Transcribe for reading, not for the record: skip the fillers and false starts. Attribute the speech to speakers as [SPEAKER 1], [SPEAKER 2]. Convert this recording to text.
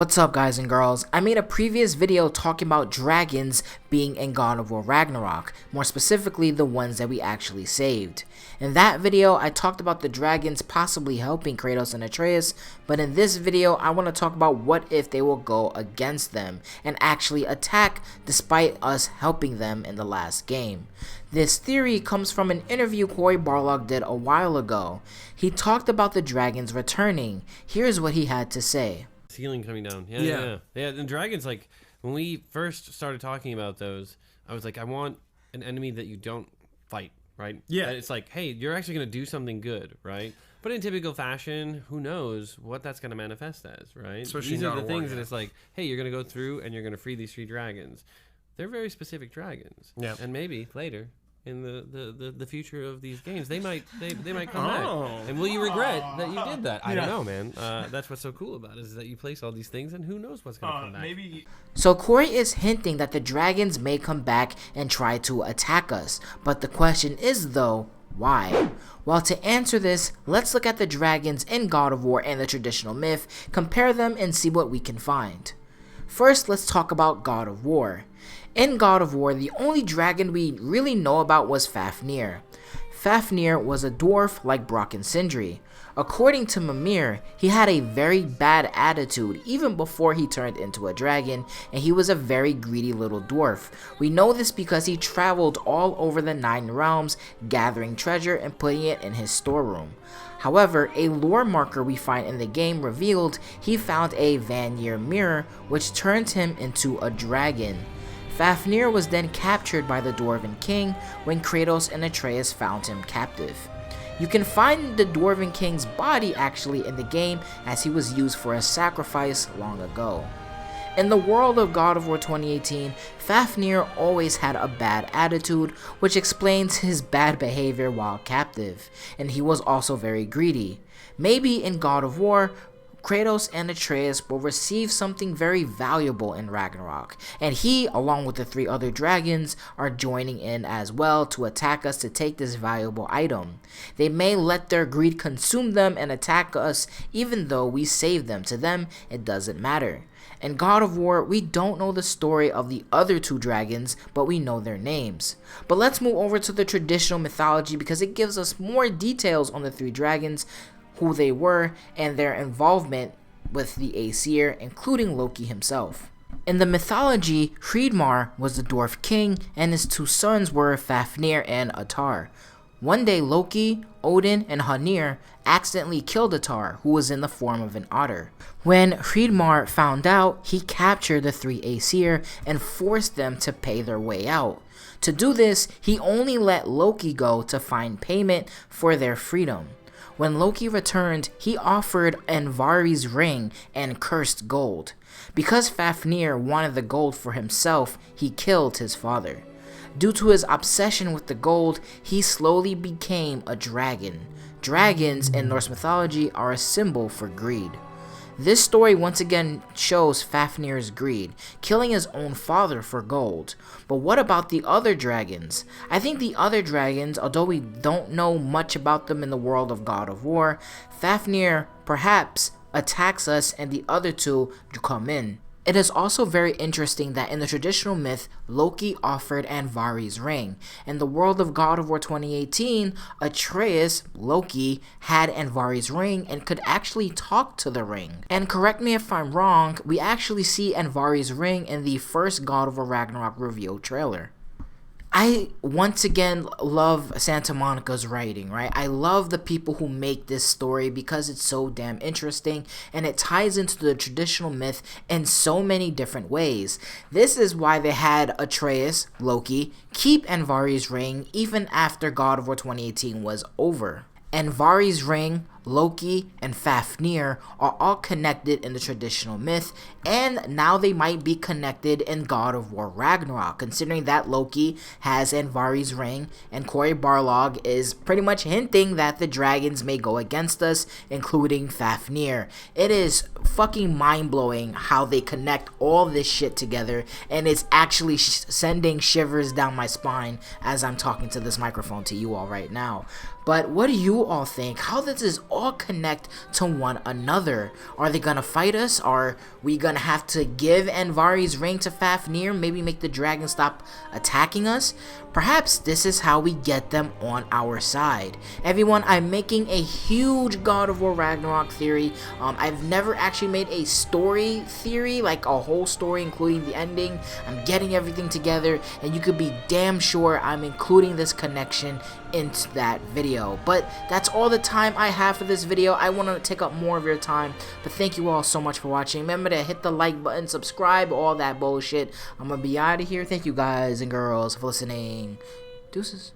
[SPEAKER 1] What's up guys and girls, I made a previous video talking about dragons being in God of War Ragnarok, more specifically the ones that we actually saved. In that video I talked about the dragons possibly helping Kratos and Atreus, but in this video I want to talk about what if they will go against them and actually attack despite us helping them in the last game. This theory comes from an interview Cory Barlog did a while ago. He talked about the dragons returning. Here's what he had to say.
[SPEAKER 2] Ceiling coming down. Yeah. And dragons, like, when we first started talking about those, I was like, I want an enemy that you don't fight, right? Yeah. That it's like, hey, you're actually going to do something good, right? But in typical fashion, who knows what that's going to manifest as, right?
[SPEAKER 3] Especially
[SPEAKER 2] These are the things that it's like, hey, you're going to go through and you're going to free these 3 dragons. They're very specific dragons. Yeah. And maybe later in the future of these games, they might come back. And will you regret that you did that? I don't know, man. That's what's so cool about it, is that you place all these things and who knows what's going to come back.
[SPEAKER 1] So Cory is hinting that the dragons may come back and try to attack us, but the question is though, why? Well, to answer this, let's look at the dragons in God of War and the traditional myth, compare them and see what we can find. First, let's talk about God of War. In God of War, the only dragon we really know about was Fafnir. Fafnir was a dwarf like Brock and Sindri. According to Mimir, he had a very bad attitude even before he turned into a dragon, and he was a very greedy little dwarf. We know this because he traveled all over the 9 realms, gathering treasure and putting it in his storeroom. However, a lore marker we find in the game revealed he found a Vanir mirror, which turned him into a dragon. Fafnir was then captured by the Dwarven King when Kratos and Atreus found him captive. You can find the Dwarven King's body actually in the game, as he was used for a sacrifice long ago. In the world of God of War 2018, Fafnir always had a bad attitude, which explains his bad behavior while captive, and he was also very greedy. Maybe in God of War, Kratos and Atreus will receive something very valuable in Ragnarok, and he, along with the 3 other dragons, are joining in as well to attack us to take this valuable item. They may let their greed consume them and attack us even though we save them. To them, it doesn't matter. In God of War, we don't know the story of the other 2 dragons, but we know their names. But let's move over to the traditional mythology because it gives us more details on the 3 dragons, who they were, and their involvement with the Aesir, including Loki himself. In the mythology, Hreidmar was the dwarf king, and his 2 sons were Fafnir and Attar. One day Loki, Odin, and Hanir accidentally killed Attar, who was in the form of an otter. When Hreidmar found out, he captured the 3 Aesir and forced them to pay their way out. To do this, he only let Loki go to find payment for their freedom. When Loki returned, he offered Andvari's ring and cursed gold. Because Fafnir wanted the gold for himself, he killed his father. Due to his obsession with the gold, he slowly became a dragon. Dragons in Norse mythology are a symbol for greed. This story once again shows Fafnir's greed, killing his own father for gold. But what about the other dragons? I think the other dragons, although we don't know much about them in the world of God of War, Fafnir perhaps attacks us and the other 2 come in. It is also very interesting that in the traditional myth, Loki offered Andvari's ring. In the world of God of War 2018, Atreus, Loki, had Andvari's ring and could actually talk to the ring. And correct me if I'm wrong, we actually see Andvari's ring in the first God of War Ragnarok reveal trailer. I once again love Santa Monica's writing, right? I love the people who make this story because it's so damn interesting and it ties into the traditional myth in so many different ways. This is why they had Atreus, Loki, keep Andvari's ring even after God of War 2018 was over. Andvari's ring, Loki, and Fafnir are all connected in the traditional myth, and now they might be connected in God of War Ragnarok, considering that Loki has Andvari's ring, and Cory Barlog is pretty much hinting that the dragons may go against us, including Fafnir. It is fucking mind-blowing how they connect all this shit together, and it's actually sending shivers down my spine as I'm talking to this microphone to you all right now. But what do you all think? How does this all connect to one another? Are they gonna fight us? Are we gonna have to give Anvari's ring to Fafnir? Maybe make the dragon stop attacking us? Perhaps this is how we get them on our side. Everyone, I'm making a huge God of War Ragnarok theory. I've never actually made a story theory, like a whole story including the ending. I'm getting everything together, and you could be damn sure I'm including this connection into that video. But that's all the time I have for this video. I want to take up more of your time, but thank you all so much for watching. Remember to hit the like button, subscribe, all that bullshit. I'm gonna be out of here. Thank you guys and girls for listening. Deuces.